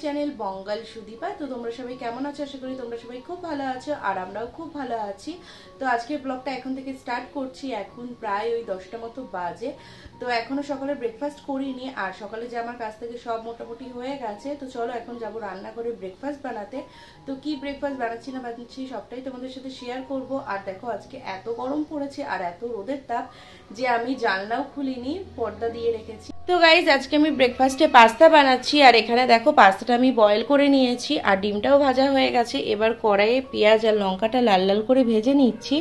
Channel বঙ্গাল Sudipa. তো তোমরা সবাই কেমন আছো? আশা করি তোমরা সবাই খুব ভালো আছো আর আমরাও খুব ভালো আছি। তো আজকের ব্লগটা এখন থেকে স্টার্ট করছি। এখন প্রায় ওই 10টা মতো বাজে। তো এখনো সকালে ব্রেকফাস্ট করিনি, আর সকালে যে আমার কাছ থেকে সব মোটামুটি হয়ে গেছে। তো চলো এখন যাবো রান্না করে ব্রেকফাস্ট বানাতে। তো কি ব্রেকফাস্ট বানাচ্ছি না বানাচ্ছি সবটাই তোমাদের সাথে শেয়ার করব। আর দেখো আজকে এত গরম পড়েছে আর এত রোদের তাপ যে আমি জানলাও খুলিনি, পর্দা দিয়ে রেখেছি। তো গাইজ আজকে আমি ব্রেকফাস্টে পাস্তা বানাচ্ছি, আর এখানে দেখো পাস্তাটা আমি বয়েল করে নিয়েছি আর ডিমটাও ভাজা হয়ে গেছে। এবার কড়াইয়ে পেঁয়াজ আর লঙ্কাটা লাল লাল করে ভেজে নিচ্ছি।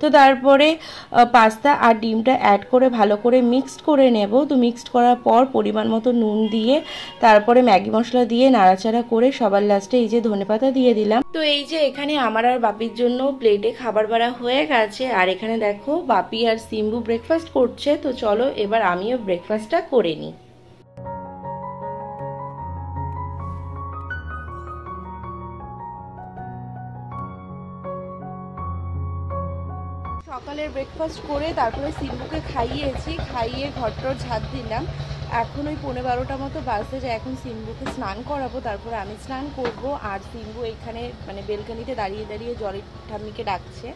তো তারপরে পাস্তা আর ডিমটা অ্যাড করে ভালো করে মিক্সড করে নেব। তো মিক্সড করার পর পরিমাণ মতো নুন দিয়ে তারপরে ম্যাগি মশলা দিয়ে নাড়াচাড়া করে সবার লাস্টে এই যে ধনেপাতা দিয়ে দিলাম। তো এই যে এখানে আমার আর বাপির জন্য প্লেটে খাবার বাড়া হয়ে গেছে, আর এখানে দেখো বাপি আর সিম্বু ব্রেকফাস্ট করছে। তো চলো এবার আমিও ব্রেকফাস্টটা করে নিই। সকালের ব্রেকফাস্ট করে তারপরে সিম্বুকে খাইয়েছি, খাইয়ে ঘরটর ঝাঁট দিলাম। এখন ওই 11:30 মতো বাজতে যায়। এখন সিম্বুকে স্নান করাবো, তারপরে আমি স্নান করব। আর সিম্বু এখানে মানে বেলকানিতে দাঁড়িয়ে দাঁড়িয়ে জলি ঠাম্মিকে ডাকছে,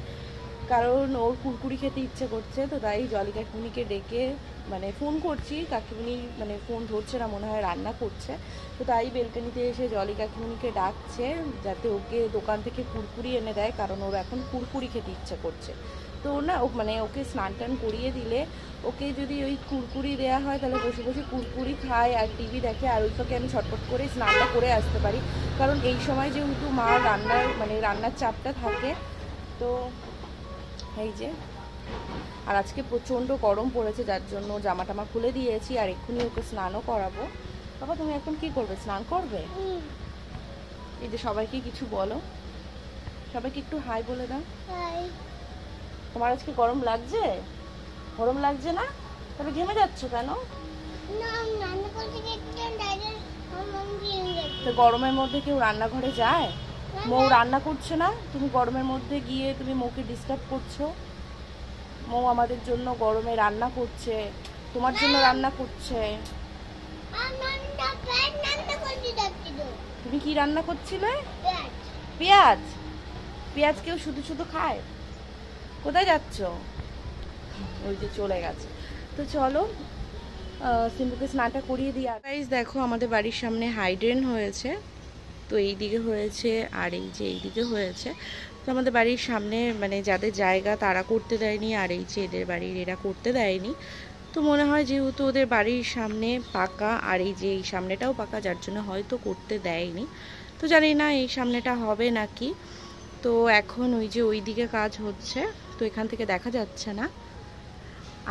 কারণ ওর কুরকুরি খেতে ইচ্ছে করছে। তো তাই জলি কাকিমুনিকে ডেকে মানে ফোন করছি, কাকিমুনি মানে ফোন ধরছে না, মনে হয় রান্না করছে। তো তাই বেলকানিতে এসে জলি কাকিমুনিকে ডাকছে যাতে ওকে দোকান থেকে কুরকুরি এনে দেয়, কারণ ওর এখন কুরকুরি খেতে ইচ্ছে করছে। তো না মানে ওকে স্নান টান করিয়ে দিলে ওকে যদি ওই কুরকুরি দেওয়া হয় তাহলে বসে বসে কুরকুরি খায় আর টিভি দেখে, আর ওইটাকে আমি ছটফট করে স্নানটা করে আসতে পারি। কারণ এই সময় যেহেতু মা রান্নার চাপটা থাকে। তো এই যে আর আজকে প্রচণ্ড গরম পড়েছে, যার জন্য জামা টামা খুলে দিয়েছি আর এক্ষুনি ওকে স্নানও করাবো। বাবা তুমি এখন কি করবে? স্নান করবে? এই যে সবাইকে কিছু বলো, সবাইকে একটু হাই বলে দাও। তোমার আজকে গরম লাগছে? গরম লাগছে না? তবে ঘেমে যাচ্ছ কেন? তো গরমের মধ্যে কেউ রান্নাঘরে যায়? মৌ রান্না করছে না, তুমি গরমের মধ্যে গিয়ে তুমি মৌকে ডিস্টার্ব করছো। মৌ আমাদের জন্য গরমে রান্না করছে, তোমার জন্য রান্না করছে। তুমি কি রান্না করছিলে? পেঁয়াজ। পেঁয়াজ কেউ শুধু শুধু খায়? কোথায় যাচ্ছ? ওই যে চলে গেছে। তো চলো সিম্বুকে স্নানটা করিয়ে দিই। গাইস দেখো আমাদের বাড়ির সামনে হাইড্রেন হয়েছে। তো এই দিকে হয়েছে আর এই যে এই দিকে হয়েছে। তো আমাদের বাড়ির সামনে মানে যাদের জায়গা তারা করতে দেয়নি, আর এই যে এদের বাড়ির এরা করতে দেয়নি। তো মনে হয় যেহেতু ওদের বাড়ির সামনে পাকা আর এই যে এই সামনেটাও পাকা, যার জন্য হয়তো করতে দেয়নি। তো জানি না এই সামনেটা হবে নাকি। তো এখন ওই যে ওই দিকে কাজ হচ্ছে, তো এখান থেকে দেখা যাচ্ছে না।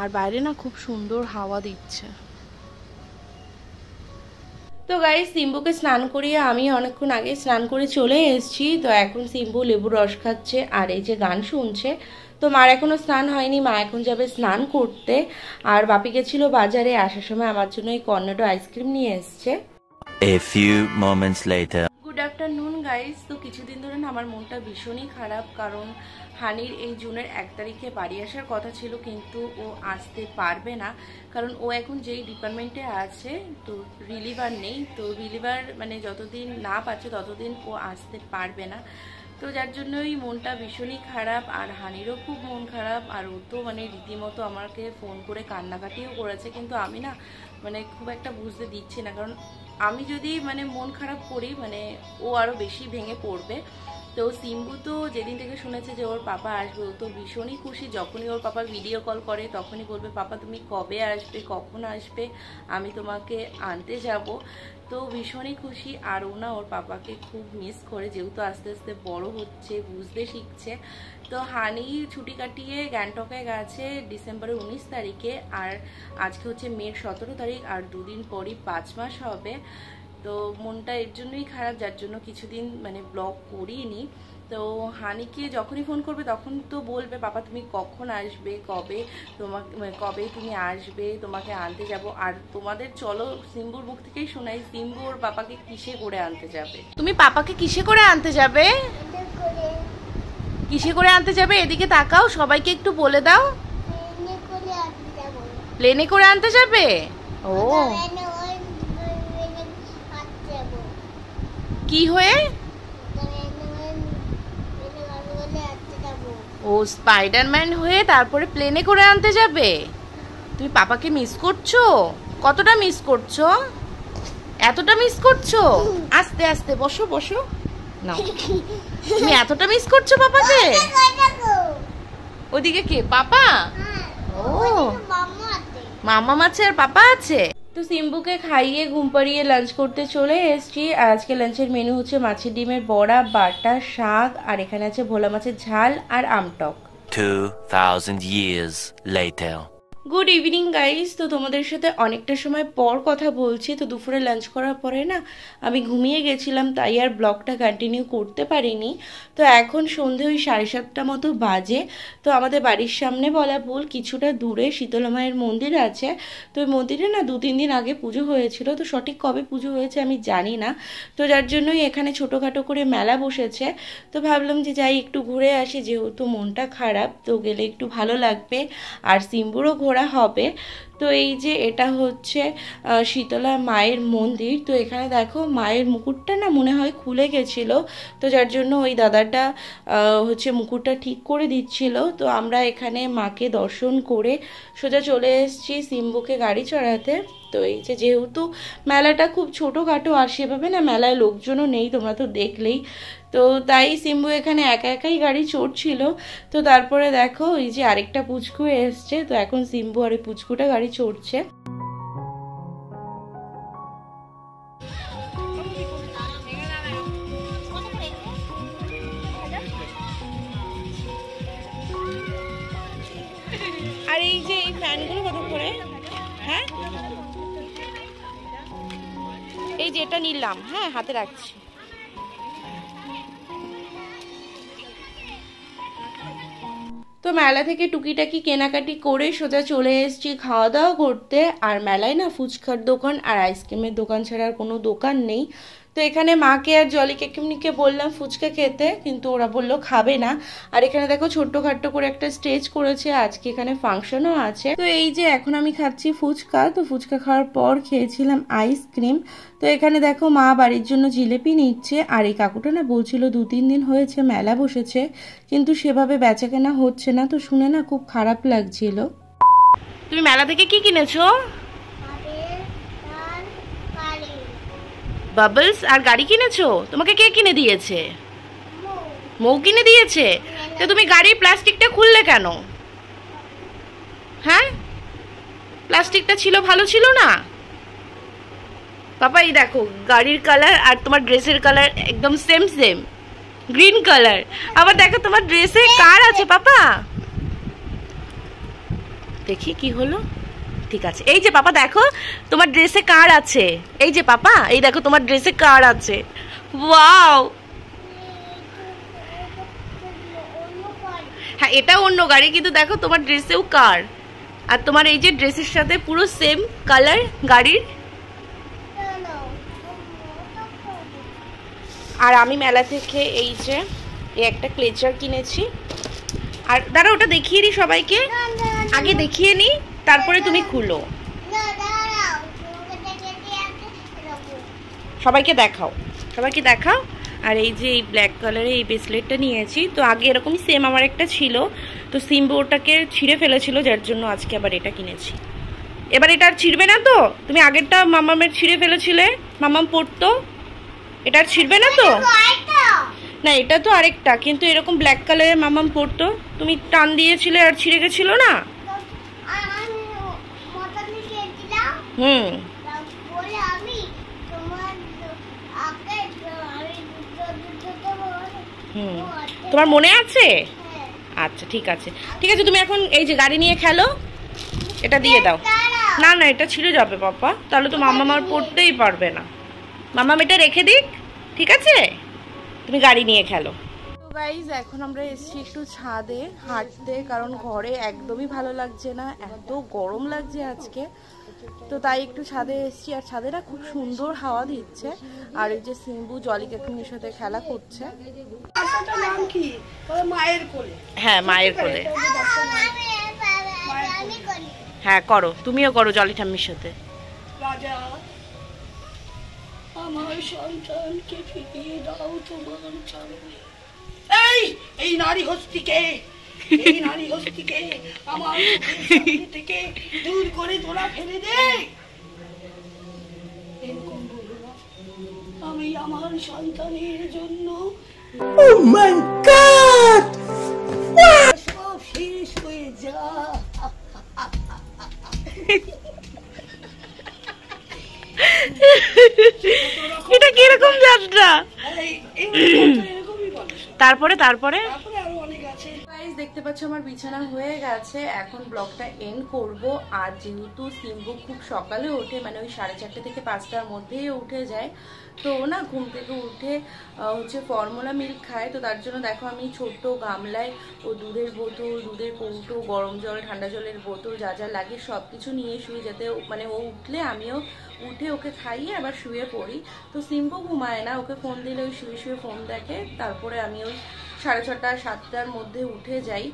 আর বাইরে না খুব সুন্দর হাওয়া দিচ্ছে। তো গাইস সিম্বুকে স্নান করিয়ে আমি অনেকক্ষণ আগে স্নান করে চলে এসেছি। তো এখন সিম্বু লেবুর রস খাচ্ছে আর এই যে গান শুনছে। তো মার এখনো স্নান হয়নি, মা এখন যাবে স্নান করতে। আর বাপি গেছিল বাজারে, আসার সময় আমার জন্য এই কর্নেটো আইসক্রিম নিয়ে এসছে। A few moments later. Good afternoon guys. তো কিছুদিন ধরে না আমার মনটা ভীষণই খারাপ, কারণ হানির এই জুনের 1 তারিখে বাড়ি আসার কথা ছিল, কিন্তু ও আসতে পারবে না। কারণ ও এখন যেই ডিপার্টমেন্টে আছে তো রিলিভার নেই। তো রিলিভার মানে যতদিন না পাচ্ছে ততদিন ও আসতে পারবে না। তো যার জন্যই মনটা ভীষণই খারাপ, আর হানিরও খুব মন খারাপ। আর ও তো মানে রীতিমতো আমাকে ফোন করে কান্নাকাটিও করেছে, কিন্তু আমি না মানে খুব একটা বুঝতে দিচ্ছি না, কারণ আমি যদি মানে মন খারাপ করি মানে ও আরও বেশি ভেঙে পড়বে। তো সিম্বু তো যেদিন থেকে শুনেছে যে ওর পাপা আসবে ও তো ভীষণই খুশি। যখনই ওর পাপা ভিডিও কল করে তখনই বলবে পাপা তুমি কবে আসবে, কখন আসবে, আমি তোমাকে আনতে যাব। তো ভীষণই খুশি। আর ও না ওর পাপাকে খুব মিস করে, যেহেতু আস্তে আস্তে বড় হচ্ছে, বুঝতে শিখছে। তো হানি ছুটি কাটিয়ে গ্যাংটকে গেছে ডিসেম্বরের 19 তারিখে, আর আজকে হচ্ছে মের 17 তারিখ, আর দুদিন পরই 5 মাস হবে। তো মনটা এর জন্যই খারাপ, যার জন্য কিছুদিন মানে ব্লগ করিনি। তো হানিকে যখনই ফোন করবে তখন তো বলবে পাপা তুমি কখন আসবে, কবে তুমি আসবে, তোমাকে আনতে যাব। আর তোমাদের চলো সিম্বুর মুখ থেকেই শোনাই, সিম্বু ওর পাপাকে কিসে করে আনতে যাবে। তুমি পাপাকে কিসে করে আনতে যাবে? কিসে করে আনতে যাবে? এদিকে তাকাও, সবাইকে একটু বলে দাও। প্লেনে করে আনতে যাবে? ও কি হয়ে? ও স্পাইডারম্যান হয়ে তারপরে প্লেনে করে আনতে যাবে। তুমি পাপাকে মিস করছো? কতটা মিস করছো? এতটা মিস করছো? আস্তে আস্তে বসো বসো না, তুমি এতটা মিস করছো পাপাকে? ওদিকে কে? পাপা? ও মামা আছে আর পাপা আছে। তো সিম্বুকে খাইয়ে ঘুম পাড়িয়ে লাঞ্চ করতে চলে এসেছি। আর আজকে লাঞ্চের মেনু হচ্ছে মাছের ডিমের বড়া, বাটা, শাক, আর এখানে আছে ভোলা মাছের ঝাল আর আমটক। 2000 years later. Good evening guys. তো তোমাদের সাথে অনেকটা সময় পর কথা বলছি। তো দুপুরে লাঞ্চ করার পরে না আমি ঘুমিয়ে গেছিলাম, তাই আর ব্লগটা কন্টিনিউ করতে পারিনি। তো এখন সন্ধে ওই 7:30 মতো বাজে। তো আমাদের বাড়ির সামনে বলা ভুল, কিছুটা দূরে শীতলা মায়ের মন্দির আছে। তো ওই মন্দিরে না 2-3 দিন আগে পুজো হয়েছিল। তো সঠিক কবে পুজো হয়েছে আমি জানি না। তো যার জন্যই এখানে ছোটোখাটো করে মেলা বসেছে। তো ভাবলাম যে যাই একটু ঘুরে আসি, যেহেতু মনটা খারাপ, তো গেলে একটু ভালো লাগবে আর সিম্বুরও ঘোরা হবে। তো এই যে এটা হচ্ছে শীতলা মায়ের মন্দির। তো এখানে দেখো মায়ের মুকুটটা না মনে হয় খুলে গেছিল, তো যার জন্য ওই দাদাটা হচ্ছে মুকুটটা ঠিক করে দিচ্ছিল। তো আমরা এখানে মাকে দর্শন করে সোজা চলে এসেছি সিম্বুকে গাড়ি চড়াতে। তো এই যে যেহেতু মেলাটা খুব ছোটোখাটো আর সেভাবে না মেলায় লোকজনও নেই, তোমরা তো দেখলেই। তো তাই সিম্বু এখানে একা একাই গাড়ি চড়ছিল। তো তারপরে দেখো এই যে আরেকটা পুচকু এসছে। তো এখন সিম্বু আর এই পুচকুটা গাড়ি চড়ছে। আর এই যে এই ফ্যানগুলো কত করে? হ্যাঁ এই যে এটা নিলাম, হ্যাঁ হাতে রাখছি। তো মেলা থেকে টুকিটাকি কেনাকাটি করে সোজা চলে এসেছি খাওয়া দাওয়া করতে। আর মেলায় না ফুচকার দোকান আর আইসক্রিমের দোকান ছাড়া আর কোনো দোকান নেই। তো এখানে মাকে আর জলি কাকিমনিকে বললাম ফুচকা খেতে, কিন্তু ওরা বললো খাবে না। আর এখানে দেখো ছোট্টখাট্টো করে একটা স্টেজ করেছে, আজকে এখানে ফাংশনও আছে। তো এই যে এখন আমি খাচ্ছি ফুচকা। তো ফুচকা খাওয়ার পর খেয়েছিলাম আইসক্রিম। তো এখানে দেখো মা বাড়ির জন্য জিলেপি নিচ্ছে। আর এই কাকুটা না বলছিল 2-3 দিন হয়েছে মেলা বসেছে, কিন্তু সেভাবে বেচাকেনা হচ্ছে না। তো শুনে না খুব খারাপ লাগছিল। তুমি মেলা থেকে কি কিনেছো? বাবলস আর গাড়ি কিনেছো? তোমাকে কে কিনে দিয়েছে? মৌ কিনে দিয়েছে। তো তুমি গাড়ির প্লাস্টিকটা খুললে কেন? হ্যাঁ প্লাস্টিকটা ছিল ভালো ছিল না? পাপা এই দেখো গাড়ির কালার আর তোমার ড্রেসের কালার একদম সেম সেম, গ্রিন কালার। আবার দেখো তোমার ড্রেসে কার আছে পাপা? দেখি কি হলো। ঠিক আছে এই যে পাপা দেখো তোমার ড্রেসে কার আছে। এই যে পাপা এই দেখো তোমার ড্রেসে কার আছে। ওয়াও, হ্যাঁ এটা অন্য গাড়ি, কিন্তু দেখো তোমার ড্রেসেও কার। আর তোমার এই যে ড্রেসের সাথে পুরো সেম কালার গাড়ির। আর আমি মেলা থেকে এই যে এই একটা ক্লেচার কিনেছি। আর দাঁড়া ওটা দেখিয়ে দিই সবাইকে, আগে দেখিয়ে নিই তারপরে তুমি খুলো। সবাইকে দেখাও, সবাইকে দেখাও। আর এই যে এই ব্ল্যাক কালারের এই ব্রেসলেটটা নিয়েছি। তো আগে এরকমই সেম আমার একটা ছিল, তো সিম্বু ওটাকে ছিঁড়ে ফেলেছিল, যার জন্য আজকে আবার এটা কিনেছি। এবার এটা আর ছিঁড়বে না তো? তুমি আগেরটা মামামের ছিঁড়ে ফেলেছিলে, মামাম পড়তো, এটা আর ছিঁড়বে না তো? না এটা তো আরেকটা, কিন্তু এরকম ব্ল্যাক কালারের মামাম পড়তো, তুমি টান দিয়েছিলে আর ছিঁড়ে গেছিল না? হুম হুম তোমার মনে আছে? আচ্ছা ঠিক আছে ঠিক আছে, তুমি এখন এই যে গাড়ি নিয়ে খেলো, এটা দিয়ে দাও। না না এটা ছিঁড়ে যাবে পাপা, তাহলে তো মামাম আর পড়তেই পারবে না। মামাম এটা রেখে দিক, ঠিক আছে? তুমি গাড়ি নিয়ে খেলো। তো গাইজ এখন আমরা এসেছি একটু ছাদে হাঁটতে, কারণ ঘরে একদমই ভালো লাগছে না, এত গরম লাগছে আজকে। তো তাই একটু ছাদে এসেছি। আর ছাদে না খুব সুন্দর হাওয়া দিচ্ছে। আর এই যে সিম্বু জলি কাকিমের সাথে খেলা করছে। হ্যাঁ মায়ের কোলে। হ্যাঁ করো, তুমিও করো জলি ঠাম্মির সাথে। আমার সন্তানকে ফিরিয়ে দাও তোমার চরণে। এই নারী হস্তিকে, এই নারী হস্তিকে আমার চোখের থেকে দূর করে তোরা ফেলে দে। এরকম বলো না, আমি আমার সন্তানের জন্য সব শেষ হয়ে যা। এটা কিরকম যাত্রা? এরকমই বলে। তারপরে তারপরে তারপরে আরো অনেক আছে। গাইস দেখতে পাচ্ছ আমার বিছানা হয়ে গেছে, এখন ব্লগটা এন্ড করব। আর যেহেতু সিম্বু খুব সকালে ওঠে, মানে ওই 4:30 থেকে 5টার মধ্যেই উঠে যায়, তো না ঘুম থেকে উঠে হচ্ছে ফর্মুলা মিল্ক খায়। তো তার জন্য দেখো আমি ছোট্ট গামলায় ও দুধের বোতল, দুধের কৌটো, গরম জল, ঠান্ডা জলের বোতল যা যা লাগে সব কিছু নিয়ে শুই, যাতে মানে ও উঠলে আমিও উঠে ওকে খাইয়ে আবার শুয়ে পড়ি। তো সিম্বু ঘুমায় না, ওকে ফোন দিলে ওই শুয়ে শুয়ে ফোন দেখে, তারপরে আমি ওই 6:30 7টার মধ্যে উঠে যাই।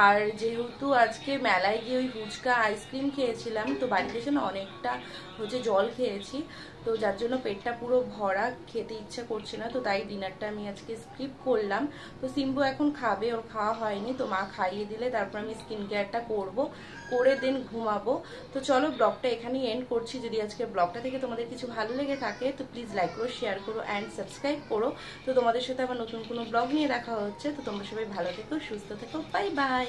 আর যেহেতু আজকে মেলায় গিয়ে ওই ফুচকা আইসক্রিম খেয়েছিলাম, তো বাড়িতে এসে না অনেকটা হচ্ছে জল খেয়েছি, তো যার জন্য পেটটা পুরো ভরা, খেতে ইচ্ছা করছে না, তো তাই ডিনারটা আমি আজকে স্কিপ করলাম। তো সিম্বু এখন খাবে, ওর খাওয়া হয়নি, তো মা খাইয়ে দিলে তারপর আমি স্কিন কেয়ারটা করবো, করে দেন ঘুমাবো। তো চলো ব্লগটা এখানেই এন্ড করছি। যদি আজকে ব্লগটা থেকে তোমাদের কিছু ভালো লেগে থাকে তো প্লিজ লাইক করো, শেয়ার করো অ্যান্ড সাবস্ক্রাইব করো। তো তোমাদের সাথে আবার নতুন কোনো ব্লগ নিয়ে দেখা হচ্ছে। তো তোমরা সবাই ভালো থেকো, সুস্থ থেকো, বাই বাই।